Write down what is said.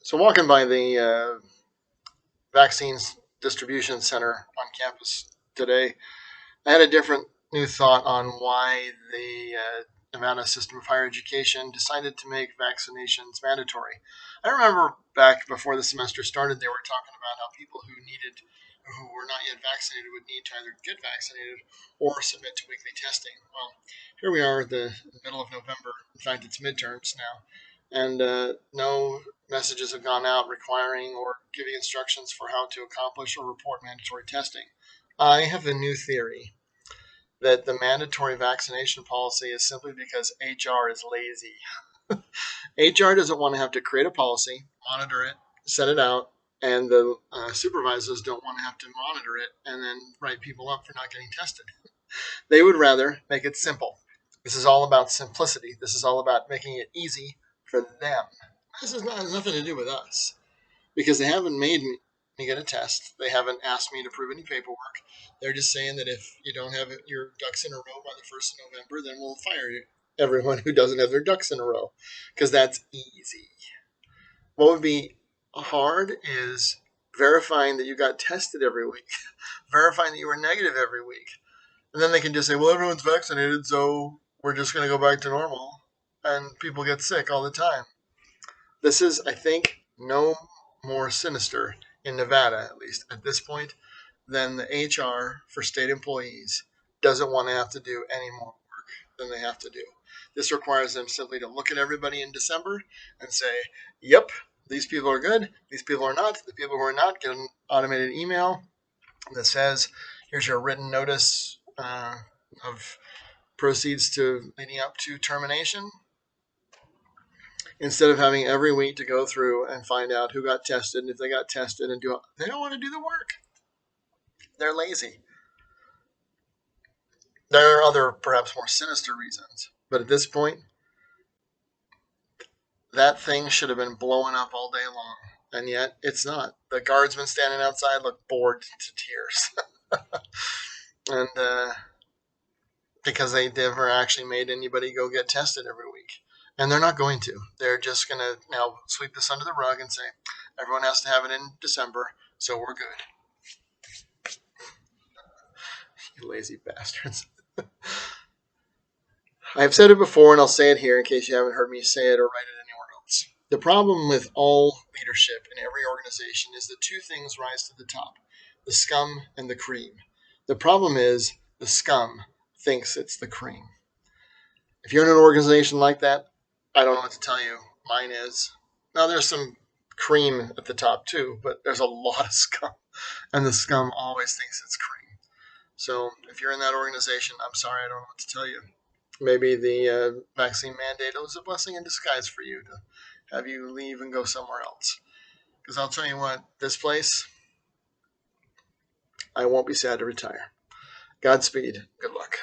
So walking by the vaccines distribution center on campus today, I had a different new thought on why the Nevada system of higher education decided to make vaccinations mandatory. I remember back before the semester started, they were talking about how people who were not yet vaccinated would need to either get vaccinated or submit to weekly testing. Well, here we are, the middle of November. In fact, it's midterms now, and no messages have gone out requiring or giving instructions for how to accomplish or report mandatory testing. I have a new theory that the mandatory vaccination policy is simply because HR is lazy. HR doesn't want to have to create a policy, monitor it, set it out, and the supervisors don't want to have to monitor it and then write people up for not getting tested. They would rather make it simple. This is all about simplicity. This is all about making it easy for them. This has nothing to do with us because they haven't made me get a test. They haven't asked me to prove any paperwork. They're just saying that if you don't have your ducks in a row by the 1st of November, then we'll fire everyone who doesn't have their ducks in a row because that's easy. What would be hard is verifying that you got tested every week, verifying that you were negative every week. And then they can just say, well, everyone's vaccinated, so we're just going to go back to normal. And people get sick all the time. This is, I think, no more sinister in Nevada, at least at this point, than the HR for state employees doesn't want to have to do any more work than they have to do. This requires them simply to look at everybody in December and say, yep, these people are good, these people are not. The people who are not get an automated email that says, here's your written notice of proceeds to leading up to termination, instead of having every week to go through and find out who got tested and if they got tested and they don't want to do the work. They're lazy. There are other, perhaps more sinister reasons, but at this point, that thing should have been blowing up all day long, and yet it's not. The guardsmen standing outside look bored to tears, and because they never actually made anybody go get tested every week. And they're not going to. They're just going to now sweep this under the rug and say, everyone has to have it in December, so we're good. You lazy bastards. I've said it before, and I'll say it here in case you haven't heard me say it or write it anywhere else. The problem with all leadership in every organization is that two things rise to the top: the scum and the cream. The problem is the scum thinks it's the cream. If you're in an organization like that, I don't know what to tell you. Mine is. Now, there's some cream at the top too, but there's a lot of scum, and the scum always thinks it's cream. So if you're in that organization, I'm sorry, I don't know what to tell you. Maybe the vaccine mandate was a blessing in disguise for you to have you leave and go somewhere else. Because I'll tell you what, this place, I won't be sad to retire. Godspeed. Good luck.